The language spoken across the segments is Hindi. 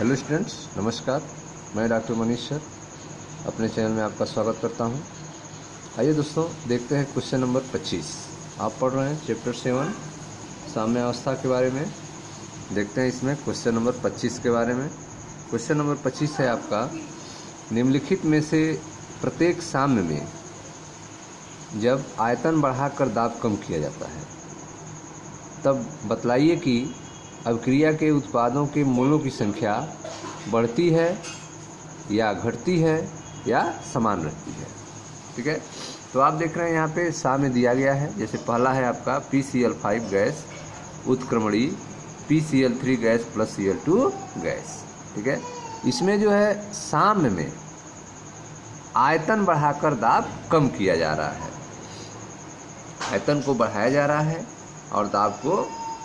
हेलो स्टूडेंट्स, नमस्कार। मैं डॉक्टर मनीष सर अपने चैनल में आपका स्वागत करता हूं। आइए दोस्तों, देखते हैं क्वेश्चन नंबर 25। आप पढ़ रहे हैं चैप्टर 7 साम्यावस्था के बारे में। देखते हैं इसमें क्वेश्चन नंबर 25 के बारे में। क्वेश्चन नंबर 25 है आपका, निम्नलिखित में से प्रत्येक साम्य में जब आयतन बढ़ाकर दाब कम किया जाता है तब बतलाइए कि अभिक्रिया के उत्पादों के मोलों की संख्या बढ़ती है या घटती है या समान रहती है। ठीक है, तो आप देख रहे हैं यहाँ पे साम्य दिया गया है। जैसे पहला है आपका PCl5 गैस उत्क्रमणी PCl3 gas plus Cl2 gas. ठीक है, इसमें जो है साम्य में आयतन बढ़ाकर दाब कम किया जा रहा है। आयतन को बढ़ाया जा रहा है और दाब को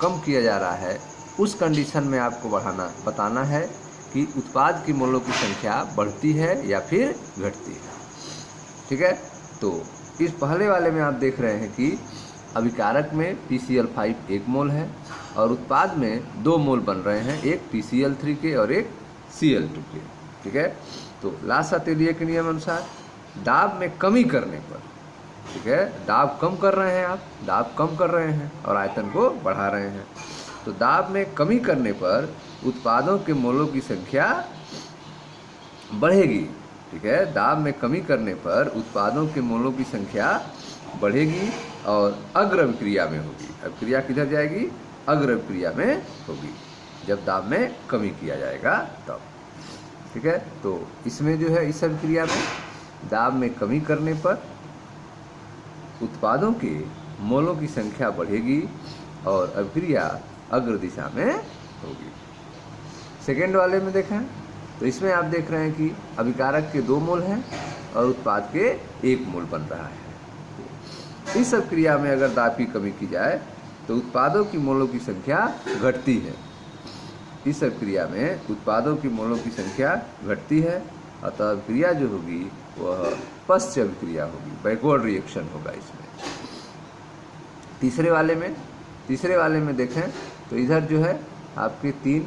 कम किया जा रहा है। उस कंडीशन में आपको बताना है कि उत्पाद की मोलों की संख्या बढ़ती है या फिर घटती है। ठीक है, तो इस पहले वाले में आप देख रहे हैं कि अभिकारक में PCl5 1 मोल है और उत्पाद में 2 मोल बन रहे हैं, एक PCl3 के और एक Cl2 के। ठीक है, तो लासातेलिए के नियम अनुसार दाब में कमी करने पर, ठीक है, दाब कम कर रहे हैं, आप दाब कम कर रहे हैं और आयतन को बढ़ा रहे हैं, तो दाब में कमी करने पर उत्पादों के मोलों की संख्या बढ़ेगी। ठीक है, दाब में कमी करने पर उत्पादों के मोलों की संख्या बढ़ेगी और अग्र अभिक्रिया में होगी। अभिक्रिया किधर जाएगी? अग्र अभिक्रिया में होगी, जब दाब में कमी किया जाएगा तब। ठीक है, तो इसमें जो है इस अभिक्रिया में दाब में कमी करने पर उत्पादों के मोलों की संख्या बढ़ेगी और अभिक्रिया अग्र दिशा में होगी। सेकेंड वाले में देखें तो इसमें आप देख रहे हैं कि अभिकारक के 2 मोल हैं और उत्पाद के 1 मोल बन रहा है। इस अभिक्रिया में अगर दाब की कमी की जाए तो उत्पादों की मोलों की संख्या घटती है। इस अभिक्रिया में उत्पादों की मोलों की संख्या घटती है, अतः अभिक्रिया जो होगी वह पश्च अभिक्रिया होगी, बैकवर्ड रिएक्शन होगा इसमें। तीसरे वाले में देखें तो इधर जो है आपके 3,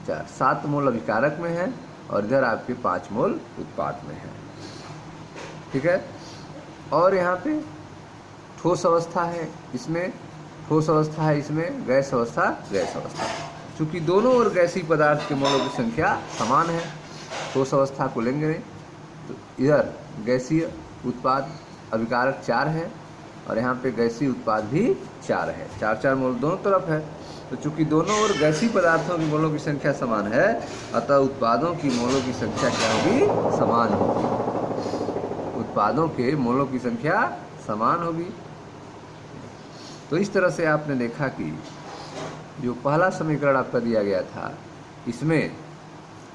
4, 7 मोल अभिकारक में है और इधर आपके 5 मोल उत्पाद में है। ठीक है, और यहाँ पे ठोस अवस्था है, इसमें ठोस अवस्था है, इसमें गैस अवस्था। चूँकि दोनों ओर गैसीय पदार्थ के मोलों की संख्या समान है, ठोस अवस्था को लेंगे नहीं, तो इधर गैसीय उत्पाद अभिकारक 4 है और यहाँ पे गैसीय उत्पाद भी 4 है, 4 मोल दोनों तरफ है। तो चूंकि दोनों ओर गैसीय पदार्थों की मोलों की संख्या समान है, अतः उत्पादों की मोलों की संख्या क्या होगी? समान होगी। उत्पादों के मोलों की संख्या समान होगी। तो इस तरह से आपने देखा कि जो पहला समीकरण आपका दिया गया था, इसमें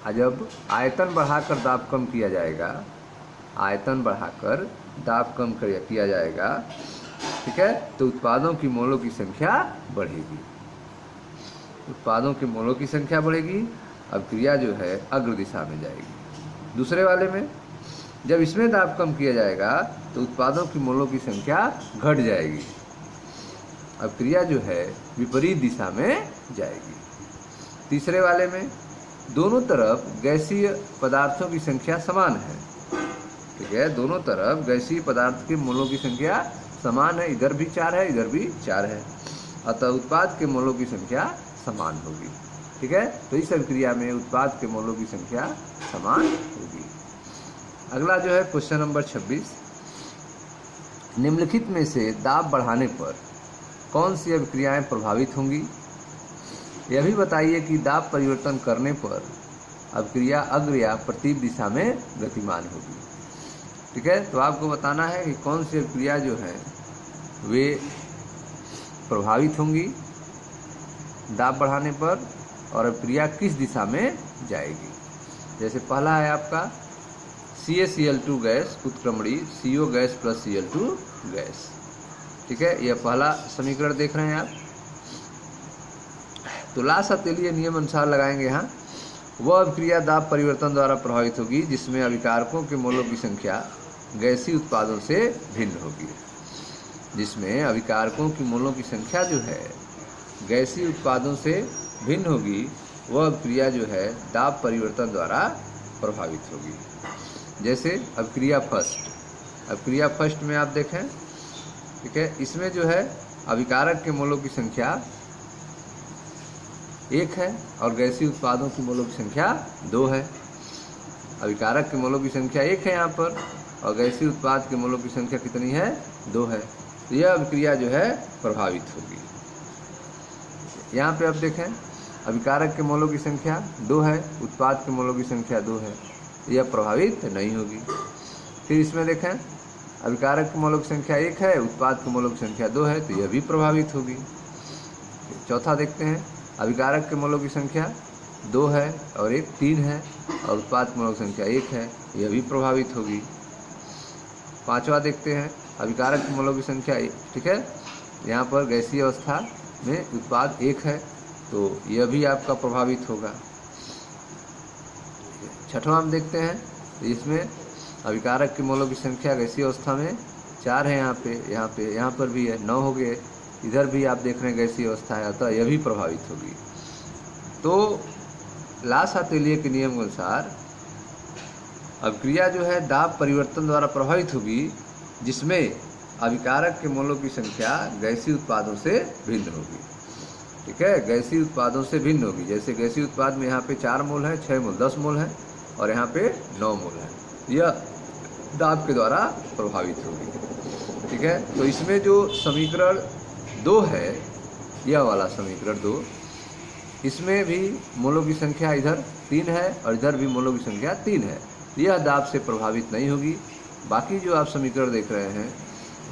जब आयतन बढ़ाकर दाब कम किया जाएगा, आयतन बढ़ाकर दाब कम किया जाएगा, ठीक है, तो उत्पादों की मोलों की संख्या बढ़ेगी। उत्पादों की मोलों की संख्या बढ़ेगी, अभिक्रिया जो है अग्र दिशा में जाएगी। दूसरे वाले में जब इसमें दाब कम किया जाएगा तो उत्पादों की मोलों की संख्या घट जाएगी, अभिक्रिया जो है विपरीत दिशा में जाएगी। तीसरे वाले में दोनों तरफ गैसीय पदार्थों की संख्या समान है। ठीक है, दोनों तरफ गैसीय पदार्थ के मोलों की संख्या समान है, इधर भी 4 है, इधर भी 4 है, अतः उत्पाद के मोलों की संख्या समान होगी। ठीक है, तो इस अभिक्रिया में उत्पाद के मोलों की संख्या समान होगी। अगला जो है क्वेश्चन नंबर 26, निम्नलिखित में से दाब बढ़ाने पर कौन सी अभिक्रियाएं प्रभावित होंगी? यह भी बताइए कि दाब परिवर्तन करने पर अभिक्रिया अग्र या प्रतीप दिशा में गतिमान होगी। ठीक है, तो आपको बताना है कि कौन सी अभिक्रिया जो है वे प्रभावित होंगी दाब बढ़ाने पर और अभिक्रिया किस दिशा में जाएगी। जैसे पहला है आपका CaCl2 गैस उत्क्रमणी CO gas plus Cl2 gas. ठीक है, यह पहला समीकरण देख रहे हैं आप। तो लासातेलिए नियम अनुसार लगाएंगे यहाँ, वह अभिक्रिया दाब परिवर्तन द्वारा प्रभावित होगी जिसमें अभिकारकों के मोलों की संख्या गैसीय उत्पादों से भिन्न होगी। जिसमें अभिकारकों की मोलों की संख्या जो है गैसीय उत्पादों से भिन्न होगी, वह अभिक्रिया जो है दाब परिवर्तन द्वारा प्रभावित होगी। जैसे अभिक्रिया फर्स्ट में आप देखें, ठीक है, इसमें जो है अभिकारक के मोलों की संख्या 1 है और गैसीय उत्पादों की मोलों की संख्या 2 है। अभिकारक के मोलों की संख्या 1 है यहाँ पर और गैसीय उत्पाद के मोलों की संख्या कितनी है? 2 है। तो यह अभिक्रिया जो है प्रभावित होगी। यहाँ पे आप देखें, अभिकारक के मोलों की संख्या 2 है, उत्पाद के मोलों की संख्या 2 है, यह प्रभावित नहीं होगी। फिर इसमें देखें, अभिकारक के मोलों की संख्या 1 है, उत्पाद के मोलों की संख्या 2 है, तो यह भी प्रभावित होगी। चौथा देखते हैं, अभिकारक के मोलों की संख्या 2 है और 3 है और उत्पाद के मोलों की संख्या 1 है, यह भी प्रभावित होगी। पांचवा देखते हैं, अभिकारक के मोलों की संख्या 1, ठीक है, यहाँ पर गैसीय अवस्था में उत्पाद 1 है, तो यह भी आपका प्रभावित होगा। छठवां हम देखते हैं, इसमें अभिकारक के मोलों की संख्या गैसीय अवस्था में 4 है, यहाँ पर भी है, 9 हो गए, इधर भी आप देख रहे हैं गैसीय अवस्था है, अतः यह भी प्रभावित होगी। तो लासातेलिए के नियम के अनुसार अभिक्रिया जो है दाब परिवर्तन द्वारा प्रभावित होगी, जिसमें अभिकारक के मोलों की संख्या गैसीय उत्पादों से भिन्न होगी। ठीक है, गैसीय उत्पादों से भिन्न होगी। जैसे गैसीय उत्पाद में यहाँ पे 4 मोल है, 6 मोल, 10 मोल है और यहाँ पे 9 मोल है, यह दाब के द्वारा प्रभावित होगी। ठीक है, तो इसमें जो समीकरण 2 है, यह वाला समीकरण 2, इसमें भी मोलों की संख्या इधर 3 है और इधर भी मोलों की संख्या 3 है, यह दाब से प्रभावित नहीं होगी। बाकी जो आप समीकरण देख रहे हैं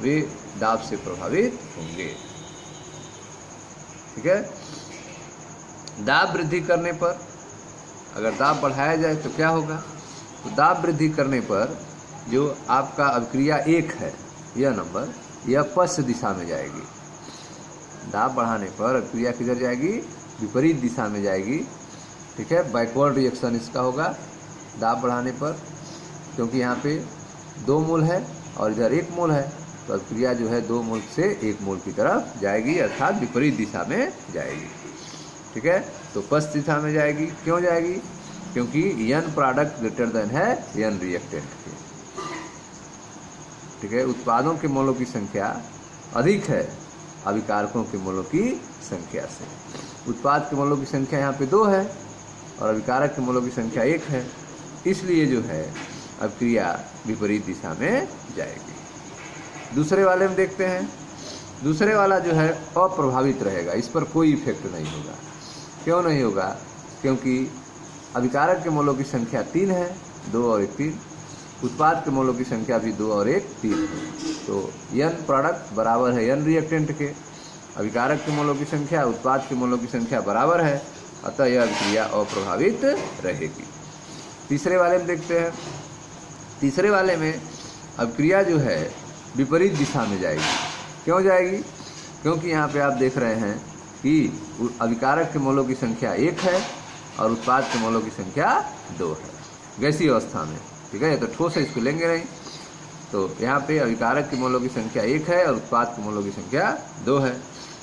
वे दाब से प्रभावित होंगे। ठीक है, दाब वृद्धि करने पर, अगर दाब बढ़ाया जाए तो क्या होगा? तो दाब वृद्धि करने पर जो आपका अभिक्रिया 1 है, यह नंबर, यह पश्च दिशा में जाएगी। दाब बढ़ाने पर अभिक्रिया किधर जाएगी? विपरीत दिशा में जाएगी। ठीक है, बैकवर्ड रिएक्शन इसका होगा दाब बढ़ाने पर, क्योंकि यहाँ पे 2 मोल है और इधर 1 मोल है, तो अभिक्रिया जो है 2 मोल से 1 मोल की तरफ जाएगी, अर्थात विपरीत दिशा में जाएगी। ठीक है, तो पश्च दिशा में जाएगी। क्यों जाएगी? क्योंकि यन प्रोडक्ट ग्रेटर देन है यन रिएक्टेंट के। ठीक है, उत्पादों के मोलों की संख्या अधिक है अभिकारकों के मोलों की संख्या से। उत्पाद के मोलों की संख्या यहाँ पे 2 है और अभिकारक के मोलों की संख्या 1 है, इसलिए जो है अभिक्रिया विपरीत दिशा में जाएगी। दूसरे वाले में देखते हैं, दूसरे वाला जो है अप्रभावित रहेगा, इस पर कोई इफेक्ट नहीं होगा। क्यों नहीं होगा? क्योंकि अभिकारक के मोलों की संख्या 3 है, 2 और 1 3, उत्पाद के मोलों की संख्या भी 2 और 1 3 है, तो यन प्रोडक्ट बराबर है यन रिएक्टेंट के। अभिकारक के मोलों की संख्या उत्पाद के मोलों की संख्या बराबर है, अतः यह अभिक्रिया अप्रभावित रहेगी। तीसरे वाले में देखते हैं, तीसरे वाले में अभिक्रिया जो है विपरीत दिशा में जाएगी। क्यों जाएगी? क्योंकि यहाँ पे आप देख रहे हैं कि अभिकारक के मोलों की संख्या 1 है और उत्पाद के मोलों की संख्या 2 है गैसीय अवस्था में। ठीक है, ये तो ठोस है, इसको लेंगे नहीं। तो यहाँ पे अभिकारक के मोलों की संख्या 1 है और उत्पाद के मोलों की संख्या 2 है,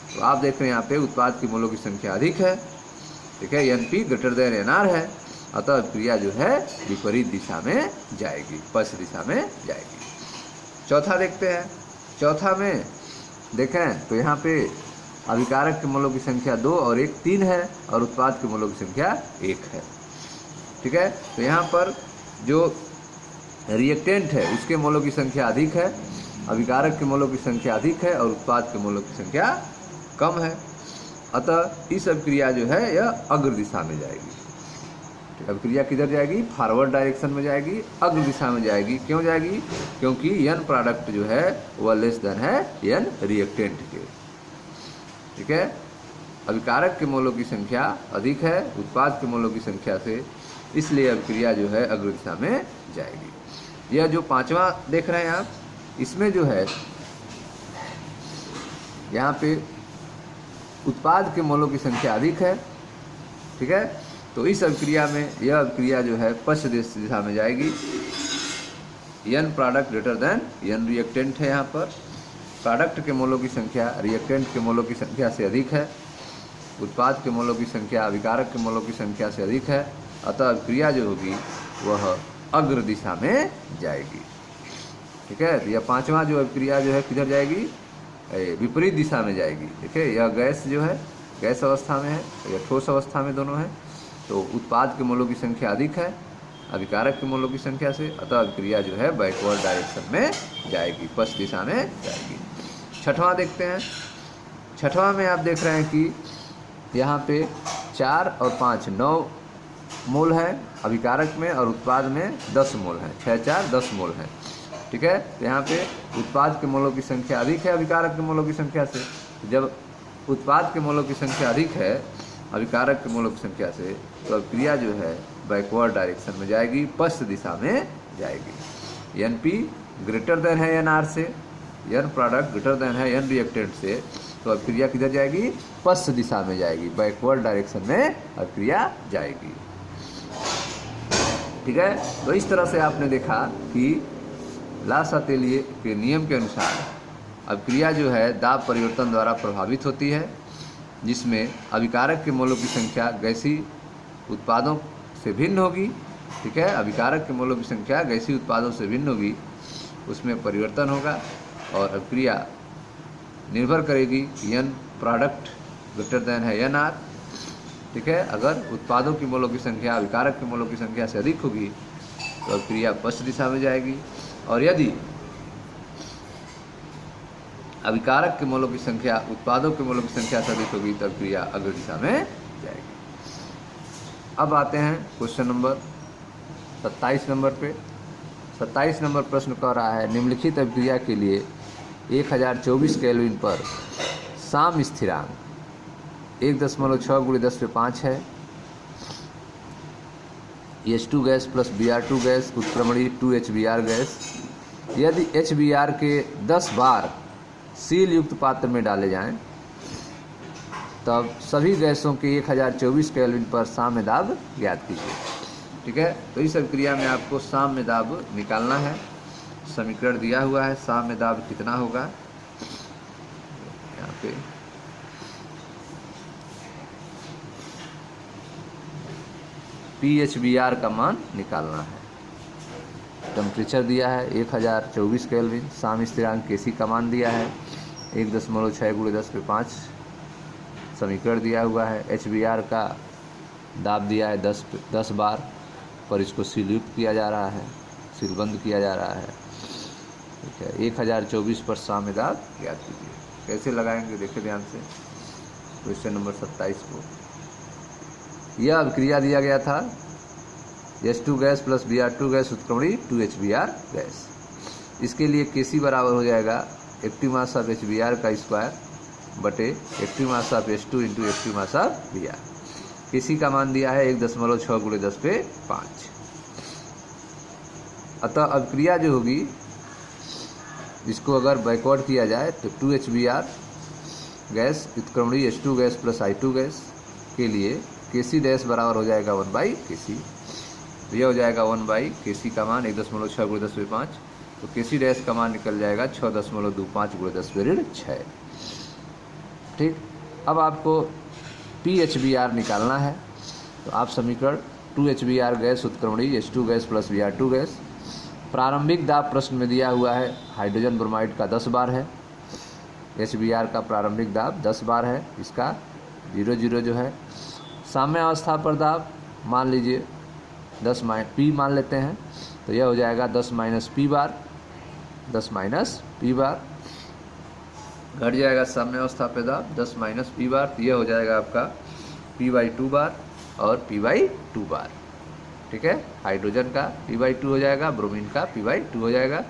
तो आप देख रहे हैं यहाँ पे उत्पाद के मोलों की संख्या अधिक है। ठीक है, NP ग्रेटर देन NR है, अतः अभिक्रिया जो है विपरीत दिशा में जाएगी, पश्च दिशा में जाएगी। चौथा देखते हैं, चौथा में देखें तो यहाँ पे अभिकारक के मोलों की संख्या 2 और 1 3 है और उत्पाद के मोलों की संख्या 1 है। ठीक है, तो यहाँ पर जो रिएक्टेंट है उसके मोलों की संख्या अधिक है, अभिकारक के मोलों की संख्या अधिक है और उत्पाद के मोलों की संख्या कम है, अतः इस अभिक्रिया जो है यह अग्र दिशा में जाएगी। अभिक्रिया किधर जाएगी? फॉरवर्ड डायरेक्शन में जाएगी, अग्र दिशा में जाएगी। क्यों जाएगी? क्योंकि यन प्रोडक्ट जो है वह लेस देन है यन रिएक्टेंट के। ठीक है, अभिकारक के मोलों की संख्या अधिक है उत्पाद के मोलों की संख्या से, इसलिए अभिक्रिया जो है अग्र दिशा में जाएगी। यह जो पांचवा देख रहे हैं आप, इसमें जो है यहाँ पे उत्पाद के मोलों की संख्या अधिक है। ठीक है, तो इस अभिक्रिया में यह अभिक्रिया जो है पश्च दिशा में जाएगी। यन प्रोडक्ट ग्रेटर देन यन रिएक्टेंट है, यहाँ पर प्रोडक्ट के मोलों की संख्या रिएक्टेंट के मोलों की संख्या से अधिक है, उत्पाद के मोलों की संख्या अभिकारक के मोलों की संख्या से अधिक है, अतः अभिक्रिया जो होगी वह अग्र दिशा में जाएगी। ठीक है, तो यह पांचवा जो अभिक्रिया जो है किधर जाएगी, विपरीत दिशा में जाएगी। ठीक है, यह गैस जो है गैस अवस्था में है, यह ठोस अवस्था में दोनों है, तो उत्पाद के मोलों की संख्या अधिक है अभिकारक के मोलों की संख्या से, अतः अभिक्रिया जो है बैकवर्ड डायरेक्शन में जाएगी, पश्चिम दिशा में जाएगी। छठवां देखते हैं। छठवां में आप देख रहे हैं कि यहाँ पे 4 और 5 9 मोल है अभिकारक में और उत्पाद में 10 मोल है, 6 4 10 मोल है। ठीक है, तो यहाँ पे उत्पाद के मोलों की संख्या अधिक है अभिकारक के मोलों की संख्या से। जब उत्पाद के मोलों की संख्या अधिक है अभिकारक के मोलों की संख्या से, तो अभिक्रिया जो है बैकवर्ड डायरेक्शन में जाएगी, पश्चिम दिशा में जाएगी। NP ग्रेटर देन है NR से, N प्रोडक्ट ग्रेटर देन है N रिएक्टेंट से, तो अभिक्रिया किधर जाएगी, पश्चिम दिशा में जाएगी, बैकवर्ड डायरेक्शन में अभिक्रिया जाएगी। ठीक है, तो इस तरह से आपने देखा कि लासातेलिए के नियम के अनुसार अभिक्रिया जो है दाब परिवर्तन द्वारा प्रभावित होती है, जिसमें अभिकारक के मोलों की संख्या गैसीय उत्पादों से भिन्न होगी। ठीक है, अभिकारक के मोलों की संख्या गैसीय उत्पादों से भिन्न होगी, उसमें परिवर्तन होगा और अभिक्रिया निर्भर करेगी N प्रोडक्ट ग्रेटर देन है NR। ठीक है, अगर उत्पादों की मोलों की संख्या अभिकारक के मोलों की संख्या से अधिक होगी तो अभिक्रिया पश्चिम दिशा में जाएगी, और यदि अभिकारक के मोलों की संख्या उत्पादों के मोलों की संख्या से अधिक होगी तो अभिक्रिया अग्र दिशा में जाएगी। अब आते हैं क्वेश्चन नंबर 27 नंबर पे। 27 नंबर प्रश्न कह रहा है, निम्नलिखित अभिक्रिया के लिए 1024 केल्विन पर साम स्थिरांक 1.6 × 10⁵ है। H2 gas plus Br2 gas उत्क्रमणीय 2HBr गैस। यदि HBr के 10 बार सील युक्त पात्र में डाले जाएं, तब सभी गैसों के 1024 केल्विन पर साम्य दाब ज्ञात कीजिए। ठीक है, तो इस अभिक्रिया में आपको साम्य दाब निकालना है। समीकरण दिया हुआ है, साम्य दाब कितना होगा, यहाँ पे PHBr का मान निकालना है। टेम्परेचर दिया है 1024 केल्विन, साम्य स्थिरांक Kc का मान दिया है 1.6 × 10⁵। समीकरण दिया हुआ है, HBr का दाब दिया है 10 बार, पर इसको सीलयुक्त किया जा रहा है, सीलबंद किया जा रहा है। ठीक है, 1024 पर साम्य दाब ज्ञात कीजिए। कैसे लगाएंगे देखिए ध्यान से क्वेश्चन नंबर 27 को। यह अभिक्रिया दिया गया था H2 gas plus Br2 gas उत्क्रमणीय 2HBr गैस। इसके लिए Kc बराबर हो जाएगा एक्टिव मास ऑफ HBr का स्क्वायर बटे active mass of H2 into active mass of Br। Kc का मान दिया है 1.6 × 10⁵। अतः अभिक्रिया जो होगी इसको अगर बैकवर्ड किया जाए तो 2HBr गैस उत्क्रमणीय H2 gas plus I2 gas के लिए Kc डैश बराबर हो जाएगा 1/Kc। यह हो जाएगा 1/Kc का मान 1.6 × 10⁵, तो Kc डैश का मान निकल जाएगा 6.25 × 10⁻⁶। ठीक, अब आपको PHBr निकालना है, तो आप समीकरण 2HBr गैस उत्क्रमणीय H2 gas plus Br2 gas. प्रारंभिक दाब प्रश्न में दिया हुआ है हाइड्रोजन ब्रोमाइड का 10 बार है, HBr का प्रारंभिक दाब 10 बार है, इसका 0 जो है। साम्य अवस्था पर दाब मान लीजिए 10 P मान लेते हैं, तो यह हो जाएगा 10 - P बार, 10 - P बार घट जाएगा साम्य अवस्था पे दाब 10 - P बार, तो यह हो जाएगा आपका P/2 बार और P/2 बार। ठीक है, हाइड्रोजन का P/2 हो जाएगा, ब्रोमीन का P/2 हो जाएगा,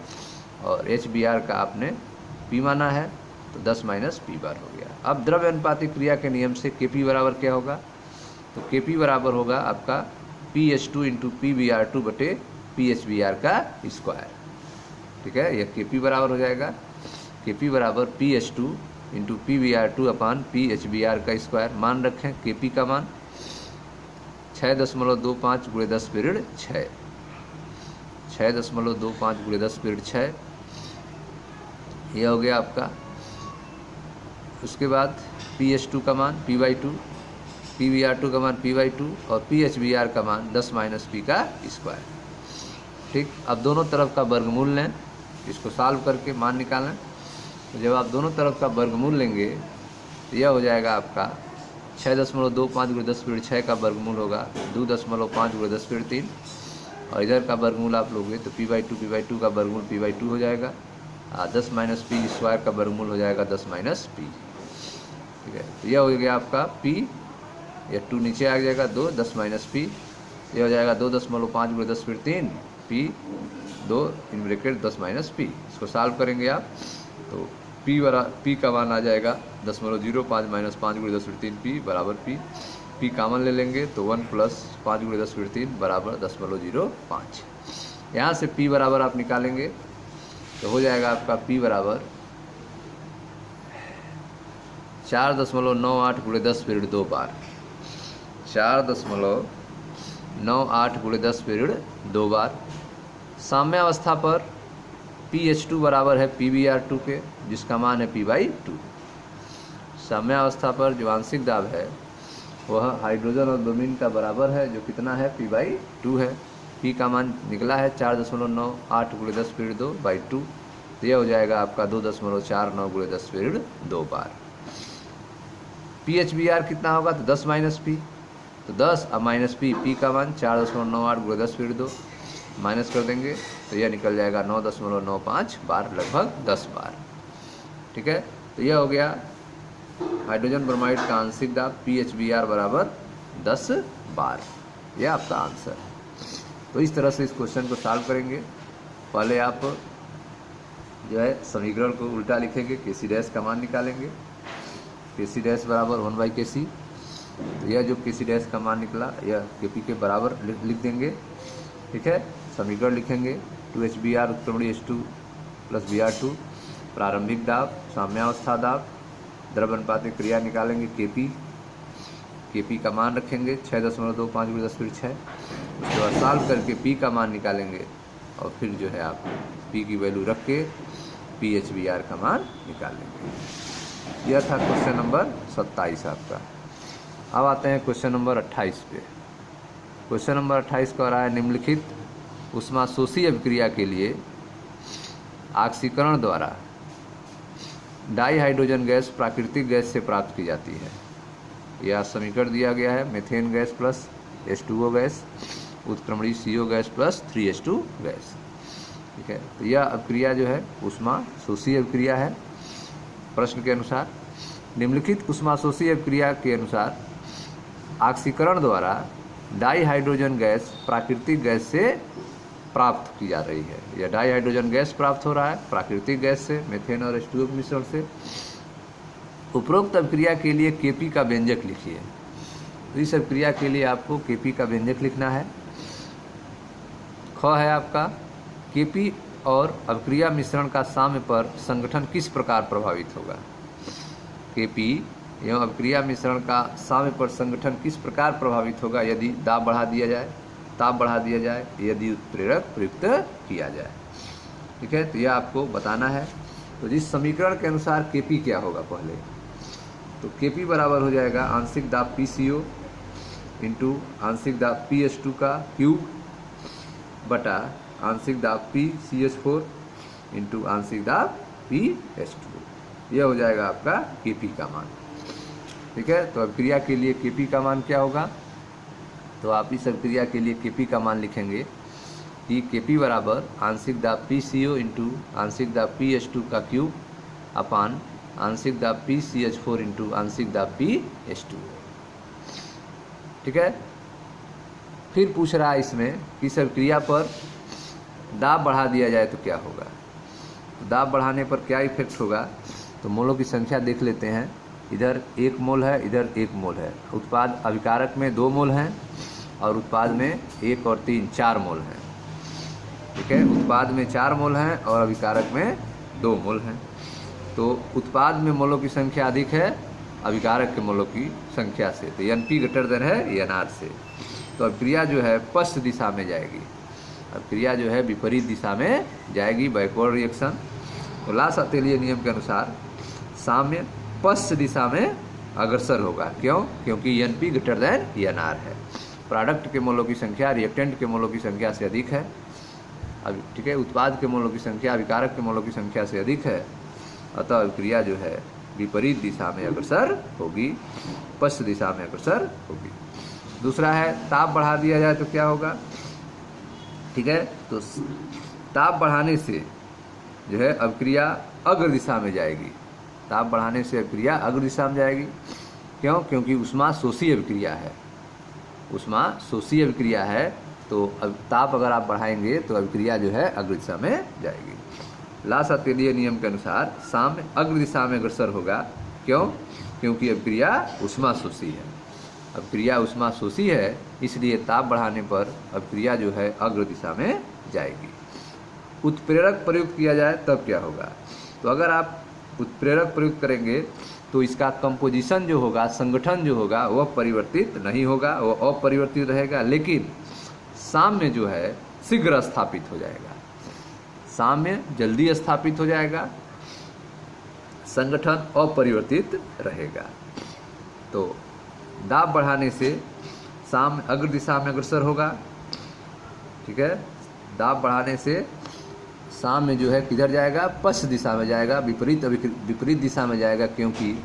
और HBr का आपने P माना है तो 10 - P बार हो गया। अब द्रव्य अनुपातिक क्रिया के नियम से Kp बराबर क्या होगा, तो Kp बराबर होगा आपका PH2 इंटू PBr2 बटे PHBr का स्क्वायर। ठीक है, यह Kp बराबर हो जाएगा Kp बराबर PH2 इंटू PBr2 अपान PHBr का स्क्वायर। मान रखें Kp का मान 6.25 × 10⁻⁶, 6.25 × 10⁻⁶, यह हो गया आपका। उसके बाद PH2 का मान P/2 PbR2 का मान p/2 और PHbR का मान 10 माइनस p का स्क्वायर। ठीक, अब दोनों तरफ का वर्गमूल लें, इसको सॉल्व करके मान निकालें। तो जब आप दोनों तरफ का वर्गमूल लेंगे तो यह हो जाएगा आपका 6.25 × 10⁻6 का वर्गमूल होगा 2.5 × 10⁻3 और इधर का वर्गमूल आप लोगे तो p/2 का वर्गमूल p/2 हो जाएगा। 10 माइनस p स्क्वायर का वर्गमूल हो जाएगा 10 माइनस p। ठीक है, तो यह हो गया आपका p, यह 2 नीचे आ जाएगा 2 10 माइनस p, यह हो जाएगा 2.5 × 10⁻3 p 2 in bracket 10 minus p। इसको सॉल्व करेंगे आप तो p का मान आ जाएगा 0.05 माइनस 5 × 10⁻3 p बराबर p कामन ले लेंगे तो 1 + 5 × 10⁻3 बराबर 0.05। यहाँ से p बराबर आप निकालेंगे तो हो जाएगा आपका p बराबर 4.98 × 10⁻2 बार, 4.98 × 10⁻2 बार। साम्यावस्था पर pH2 बराबर है PbR2 के, जिसका मान है p/2। साम्यावस्था पर जो आंशिक दाब है वह हाइड्रोजन और ब्रोमीन का बराबर है, जो कितना है p/2 है। p का मान निकला है 4.98 × 10⁻2/2, तो यह हो जाएगा आपका 2.49 × 10⁻2 बार। PHbR कितना होगा तो 10 माइनस p, तो 10 अब माइनस p का मान 4.98 × 10⁻2 माइनस कर देंगे तो यह निकल जाएगा 9.95 बार, लगभग 10 बार। ठीक है, तो यह हो गया हाइड्रोजन ब्रोमाइड का आंशिक दाब PHbR बराबर 10 बार। यह आपका आंसर। तो इस तरह से इस क्वेश्चन को सॉल्व करेंगे। पहले आप जो है समीकरण को उल्टा लिखेंगे, Kc' का मान निकालेंगे, Kc' बराबर 1/Kc। तो यह जो Kc' का मान निकला यह Kp के बराबर लिख देंगे। ठीक है, समीकरण लिखेंगे 2HbR उत्क्रमणीय H2 + Br2, प्रारंभिक दाब, साम्यावस्था दाब, द्रव्य क्रिया निकालेंगे Kp का मान रखेंगे 6.25 × 10⁻6। उसके बाद सॉल्व करके p का मान निकालेंगे और फिर जो है आप p की वैल्यू रख के PHbR का मान निकालेंगे। यह था क्वेश्चन नंबर 27 आपका। अब आते हैं क्वेश्चन नंबर 28 पे। क्वेश्चन नंबर 28 का रहा है निम्नलिखित ऊष्माशोषी अभिक्रिया के लिए ऑक्सीकरण द्वारा डाईहाइड्रोजन गैस प्राकृतिक गैस से प्राप्त की जाती है। यह समीकरण दिया गया है methane gas plus H2O gas उत्क्रमणीय CO gas plus 3H2 gas. ठीक है, तो यह अभिक्रिया जो है ऊष्माशोषी अभिक्रिया है। प्रश्न के अनुसार निम्नलिखित ऊष्माशोषी अभिक्रिया के अनुसार ऑक्सीकरण द्वारा डाईहाइड्रोजन गैस प्राकृतिक गैस से प्राप्त की जा रही है। यह डाईहाइड्रोजन गैस प्राप्त हो रहा है प्राकृतिक गैस से, मीथेन और H2O के मिश्रण से। उपरोक्त अभिक्रिया के लिए Kp का व्यंजक लिखिए। तो इस अभिक्रिया के लिए आपको Kp का व्यंजक लिखना है। ख है आपका Kp और अभिक्रिया मिश्रण का साम्य पर संगठन किस प्रकार प्रभावित होगा। Kp एवं अभिक्रिया मिश्रण का साम्य पर संगठन किस प्रकार प्रभावित होगा यदि दाब बढ़ा दिया जाए, ताप बढ़ा दिया जाए, यदि उत्प्रेरक प्रयुक्त किया जाए। ठीक है, तो यह आपको बताना है। तो जिस समीकरण के अनुसार Kp क्या होगा पहले, तो Kp बराबर हो जाएगा आंशिक दाब PCO इंटू आंशिक दाब PH2 का क्यूब बटा आंशिक दाब PCH4 इंटू आंशिक दाब PH2। यह हो जाएगा आपका Kp का मान। ठीक है, तो अभिक्रिया के लिए Kp का मान क्या होगा, तो आप इस अभिक्रिया के लिए Kp का मान लिखेंगे कि Kp बराबर आंशिक दाब PCO इंटू आंशिक दाब PH2 का क्यूब अपान आंशिक दाब PCH4 इंटू आंशिक दाब PH2। ठीक है, फिर पूछ रहा है इसमें कि इस अभिक्रिया पर दाब बढ़ा दिया जाए तो क्या होगा। दाब बढ़ाने पर क्या इफेक्ट होगा, तो मोलों की संख्या देख लेते हैं। इधर 1 मोल है, इधर 1 मोल है। उत्पाद अभिकारक में 2 मोल हैं और उत्पाद में 1 और 3 4 मोल हैं। ठीक है, उत्पाद में 4 मोल हैं और अभिकारक में 2 मोल हैं। तो उत्पाद में मोलों की संख्या अधिक है अभिकारक के मोलों की संख्या से, तो Np ग्रेटर है Nr से। तो अभिक्रिया जो है पश्च दिशा में जाएगी, अभिक्रिया जो है विपरीत दिशा में जाएगी, बैकवर्ड रिएक्शन। तो लास अतेलिये नियम के अनुसार साम्य पश्च दिशा में अग्रसर होगा। क्यों? क्योंकि NP ग्रेटर देन NR है। प्रोडक्ट के मोलों की संख्या रिएक्टेंट के मोलों की संख्या से अधिक है। अब ठीक है, उत्पाद के मोलों की संख्या अभिकारक के मोलों की संख्या से अधिक है, अतः अभिक्रिया जो है विपरीत दिशा में अग्रसर होगी, पश्च दिशा में अग्रसर होगी। दूसरा है ताप बढ़ा दिया जाए तो क्या होगा? ठीक है, तो ताप बढ़ाने से जो है अभिक्रिया अग्र दिशा में जाएगी। ताप बढ़ाने से अभिक्रिया अग्र दिशा में जाएगी। क्यों? क्योंकि ऊष्मा शोषी अभिक्रिया है। ऊष्मा शोषी अभिक्रिया है, तो अब ताप अगर आप बढ़ाएंगे तो अभिक्रिया जो है अग्र दिशा में जाएगी। लासातेलीय नियम के अनुसार साम्य अग्र दिशा में अग्रसर होगा। क्यों? क्योंकि अभिक्रिया ऊष्मा शोषी है। अभिक्रिया ऊष्मा शोषी है, इसलिए ताप बढ़ाने पर अभिक्रिया जो है अग्र दिशा में जाएगी। उत्प्रेरक प्रयुक्त किया जाए तब क्या होगा? तो अगर आप उत्प्रेरक प्रयुक्त करेंगे तो इसका कंपोजिशन जो होगा, संगठन जो होगा, वह परिवर्तित नहीं होगा, वह अपरिवर्तित रहेगा, लेकिन साम्य जो है शीघ्र स्थापित हो जाएगा। साम्य जल्दी स्थापित हो जाएगा, संगठन अपरिवर्तित रहेगा। तो दाब बढ़ाने से साम्य अग्र दिशा में अग्रसर होगा। ठीक है, दाब बढ़ाने से साम्य जो है किधर जाएगा? पश्च दिशा में जाएगा, विपरीत दिशा में जाएगा, क्योंकि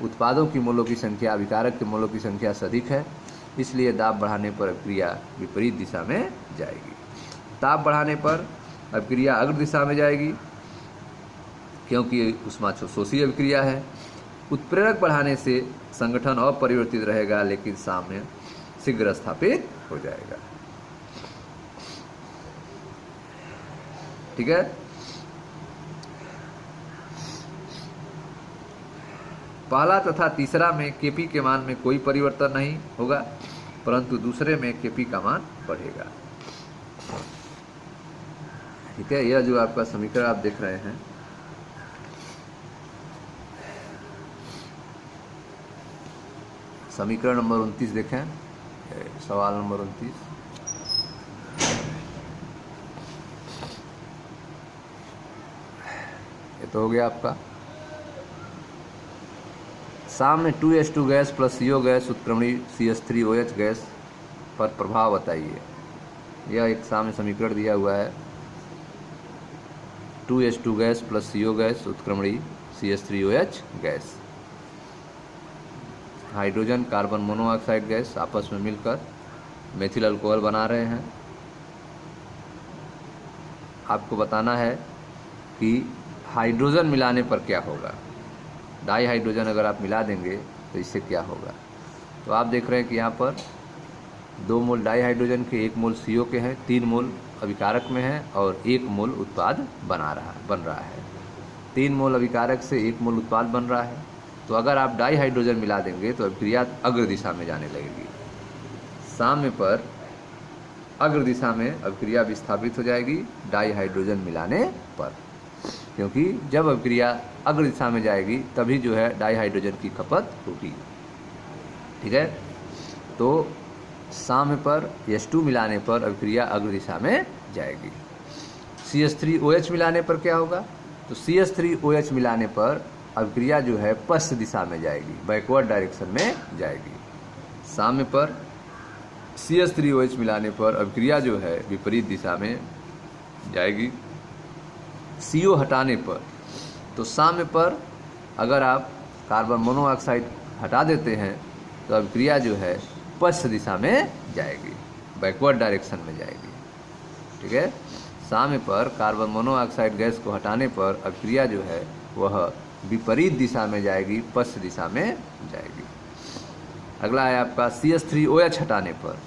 उत्पादों की मोलों की संख्या अभिकारक के मोलों की संख्या से अधिक है, इसलिए दाब बढ़ाने पर अभिक्रिया विपरीत दिशा में जाएगी। ताप बढ़ाने पर अभिक्रिया अग्र दिशा में जाएगी, क्योंकि ऊष्मा शोषी अभिक्रिया है। उत्प्रेरक बढ़ाने से संगठन अपरिवर्तित रहेगा, लेकिन साम्य शीघ्र स्थापित हो जाएगा। ठीक है, पहला तथा तीसरा में Kp के मान में कोई परिवर्तन नहीं होगा, परंतु दूसरे में Kp का मान बढ़ेगा। ठीक है, यह जो आपका समीकरण आप देख रहे हैं, समीकरण नंबर 29 देखें, सवाल नंबर 29। ये तो हो गया आपका। साम्य 2H2 gas plus CO gas उत्क्रमणी CH3OH गैस पर प्रभाव बताइए। यह एक साम्य समीकरण दिया हुआ है। 2H2 gas plus CO gas उत्क्रमणी CH3OH gas, hydrogen carbon monoxide gas आपस में मिलकर मेथिल अल्कोहल बना रहे हैं। आपको बताना है कि हाइड्रोजन मिलाने पर क्या होगा। डाई हाइड्रोजन अगर आप मिला देंगे तो इससे क्या होगा। तो आप देख रहे हैं कि यहाँ पर 2 मोल डाई हाइड्रोजन के 1 मोल CO के हैं, 3 मोल अभिकारक में है और 1 मोल उत्पाद बन रहा है। 3 मोल अभिकारक से 1 मोल उत्पाद बन रहा है। तो अगर आप डाई हाइड्रोजन मिला देंगे तो अभिक्रिया अग्र दिशा में जाने लगेगी। साम्य पर अग्र दिशा में अभिक्रिया विस्थापित हो जाएगी डाई हाइड्रोजन मिलाने पर, क्योंकि जब अभिक्रिया अग्र दिशा में जाएगी तभी जो है डाई हाइड्रोजन की खपत होगी। ठीक है, तो साम्य पर H2 मिलाने पर अभिक्रिया अग्र दिशा में जाएगी। CH3OH मिलाने पर क्या होगा? तो CH3OH मिलाने पर अभिक्रिया जो है पश्च दिशा में जाएगी, बैकवर्ड डायरेक्शन में जाएगी। साम्य पर CH3OH मिलाने पर अभिक्रिया जो है विपरीत दिशा में जाएगी। CO हटाने पर, तो साम्य पर अगर आप कार्बन मोनोऑक्साइड हटा देते हैं तो अभिक्रिया जो है पश्च दिशा में जाएगी, बैकवर्ड डायरेक्शन में जाएगी। ठीक है, साम्य पर कार्बन मोनोऑक्साइड गैस को हटाने पर अभिक्रिया जो है वह विपरीत दिशा में जाएगी, पश्च दिशा में जाएगी। अगला है आपका CH3OH हटाने पर।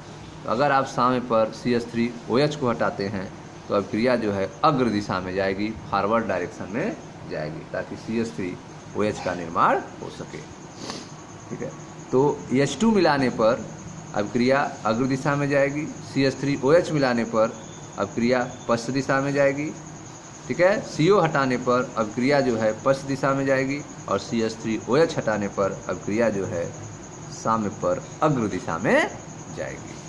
तो अगर आप साम्य पर CH3OH को हटाते हैं तो अभिक्रिया जो है अग्र दिशा में जाएगी, फॉरवर्ड डायरेक्शन में जाएगी, ताकि CH3OH का निर्माण हो सके। ठीक है, तो H2 मिलाने पर अभिक्रिया अग्र दिशा में जाएगी, CH3OH मिलाने पर अभिक्रिया पश्च दिशा में जाएगी। ठीक है, CO हटाने पर अभिक्रिया जो है पश्च दिशा में जाएगी और CH3OH हटाने पर अभिक्रिया जो है साम्य पर अग्र दिशा में जाएगी।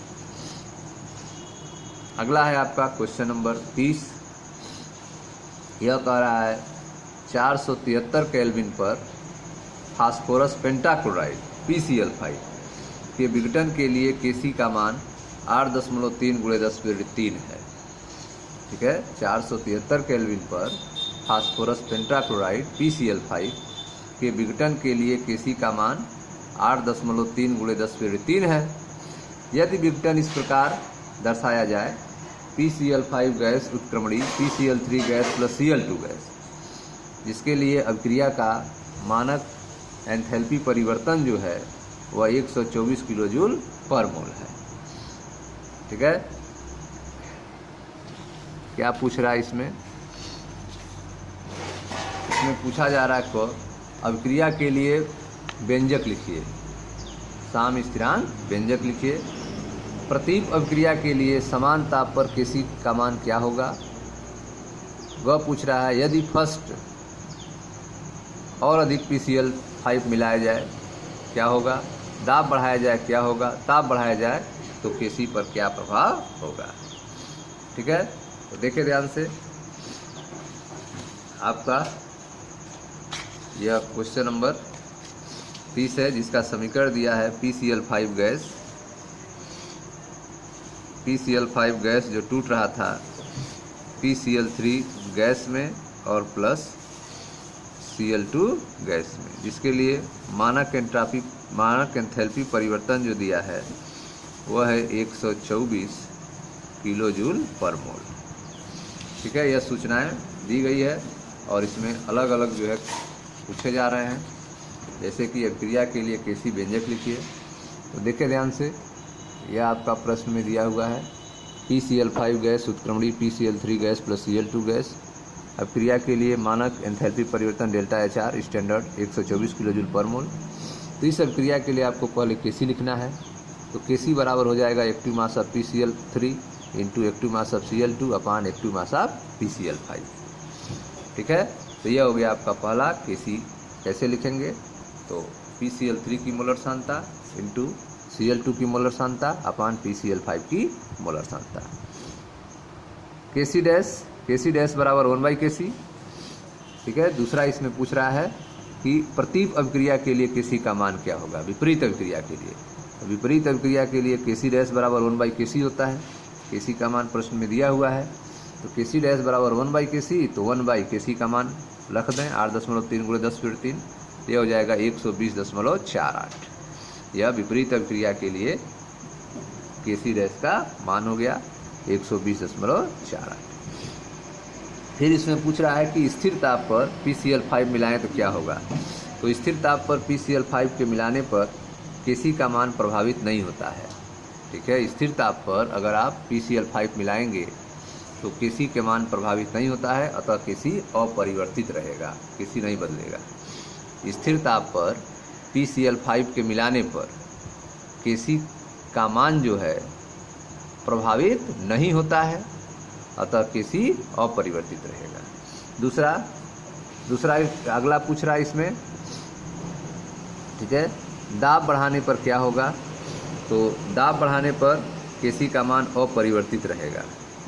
अगला है आपका क्वेश्चन नंबर 30। यह कह रहा है 473 केल्विन पर फास्फोरस पेंटाक्लोराइड PCl5 के विघटन के लिए Kc का मान 8.3 × 10⁻³ है। ठीक है, 473 केल्विन पर फास्फोरस पेंटाक्लोराइड PCl5 के विघटन के लिए Kc का मान 8.3 × 10⁻³ है। यदि विघटन इस प्रकार दर्शाया जाए, PCl5 गैस उत्क्रमणी PCl3 gas plus Cl2 gas, जिसके लिए अभिक्रिया का मानक एंथैल्पी परिवर्तन जो है वह 124 किलोजूल पर मोल है। ठीक है, क्या पूछ रहा है इसमें? इसमें पूछा जा रहा है को अभिक्रिया के लिए व्यंजक लिखिए, साम स्थिरांक व्यंजक लिखिए। प्रतीप अभिक्रिया के लिए समान ताप पर Kc का मान क्या होगा? वह पूछ रहा है यदि फर्स्ट और अधिक PCl5 मिलाया जाए क्या होगा, दाब बढ़ाया जाए क्या होगा, ताप बढ़ाया जाए तो Kc पर क्या प्रभाव होगा। ठीक है, तो देखिए ध्यान से, आपका यह क्वेश्चन नंबर 30 है, जिसका समीकरण दिया है PCl5 गैस जो टूट रहा था PCl3 गैस में और प्लस Cl2 गैस में, जिसके लिए मानक एंथैल्पी परिवर्तन जो दिया है वह है 124 किलोजूल पर मोल। ठीक है, यह सूचनाएं दी गई है और इसमें अलग अलग जो है पूछे जा रहे हैं, जैसे कि अभिक्रिया के लिए Kc व्यंजक लिखिए। तो देखिए ध्यान से, यह आपका प्रश्न में दिया हुआ है PCl5 गैस उत्क्रमणी PCl3 gas plus Cl2 gas, अभिक्रिया के लिए मानक एंथैल्पी परिवर्तन ΔHR स्टैंडर्ड 124 किलोजूल पर मोल। तो इस अभिक्रिया के लिए आपको पहले Kc लिखना है, तो Kc बराबर हो जाएगा active mass of PCl3 into active mass of Cl2 upon active mass of PCl5। ठीक है, तो यह हो गया आपका पहला Kc। कैसे लिखेंगे? तो PCl3 की मोलर सांद्रता इंटू Cl2 की मोलर सांद्रता अपॉन PCl5 की मोलर सांद्रता। Kc डैश बराबर 1/Kc। ठीक है, दूसरा इसमें पूछ रहा है कि प्रतीप अभिक्रिया के लिए Kc का मान क्या होगा, विपरीत अभिक्रिया के लिए। विपरीत अभिक्रिया के लिए Kc डैश बराबर 1/Kc होता है। Kc का मान प्रश्न में दिया हुआ है, तो Kc डैश बराबर 1/Kc, तो 1/Kc का मान रख दें 8.3 × 10⁻³, यह हो जाएगा 120.48। यह विपरीत अभिक्रिया के लिए Kc डैश का मान हो गया 120.48। फिर इसमें पूछ रहा है कि स्थिर ताप पर PCl5 मिलाएं तो क्या होगा। तो स्थिर ताप पर PCl5 के मिलाने पर Kc का मान प्रभावित नहीं होता है। ठीक है, स्थिर ताप पर अगर आप PCl5 मिलाएंगे तो Kc के मान प्रभावित नहीं होता है, अतः Kc अपरिवर्तित रहेगा, Kc नहीं बदलेगा। स्थिर ताप पर PCl5 के मिलाने पर Kc का मान जो है प्रभावित नहीं होता है, अतः Kc अपरिवर्तित रहेगा। दूसरा अगला पूछ रहा है इसमें। ठीक है, दाब बढ़ाने पर क्या होगा? तो दाब बढ़ाने पर Kc का मान अपरिवर्तित रहेगा।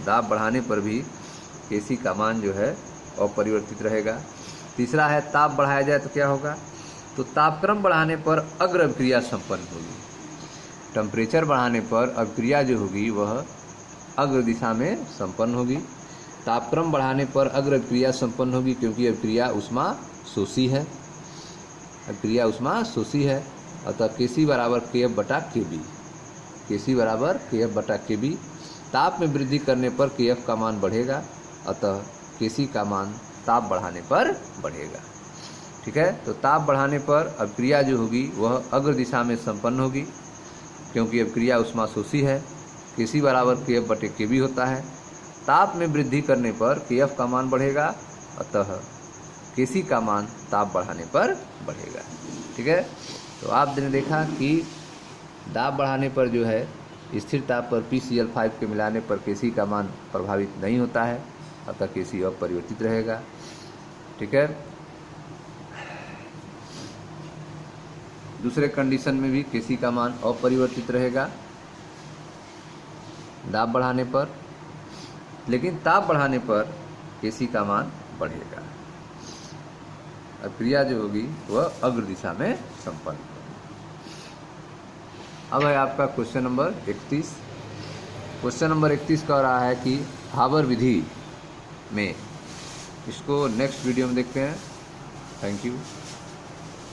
दाब बढ़ाने पर भी Kc का मान जो है अपरिवर्तित रहेगा। तीसरा है ताप बढ़ाया जाए तो क्या होगा? तो तापक्रम बढ़ाने पर अग्र अभिक्रिया संपन्न होगी। टेम्परेचर बढ़ाने पर अभिक्रिया जो होगी वह अग्र दिशा में संपन्न होगी। तापक्रम बढ़ाने पर अग्र अभिक्रिया संपन्न होगी, क्योंकि अभिक्रिया ऊष्मा शोषी है। अभिक्रिया ऊष्मा शोषी है, अतः Kc बराबर Kf/Kb। Kc बराबर Kf/Kb। ताप में वृद्धि करने पर Kf का मान बढ़ेगा, अतः Kc का मान ताप बढ़ाने पर बढ़ेगा। ठीक है, तो ताप बढ़ाने पर अभिक्रिया जो होगी वह अग्र दिशा में संपन्न होगी, क्योंकि अभिक्रिया ऊष्मा शोषी है। Kc बराबर Kf/Kb होता है। ताप में वृद्धि करने पर Kf का मान बढ़ेगा, अतः Kc का मान ताप बढ़ाने पर बढ़ेगा। ठीक है, तो आपने देखा कि दाब बढ़ाने पर जो है स्थिर ताप पर PCl5 के मिलाने पर Kc का मान प्रभावित नहीं होता है, अतः Kc अपरिवर्तित रहेगा। ठीक है, दूसरे कंडीशन में भी Kc का मान अपरिवर्तित रहेगा दाब बढ़ाने पर, लेकिन ताप बढ़ाने पर Kc का मान बढ़ेगा। और क्रिया जो होगी वह अग्र दिशा में संपन्न होगी। अब है आपका क्वेश्चन नंबर 31। क्वेश्चन नंबर 31 कह रहा है कि हाबर विधि में, इसको नेक्स्ट वीडियो में देखते हैं। Thank you.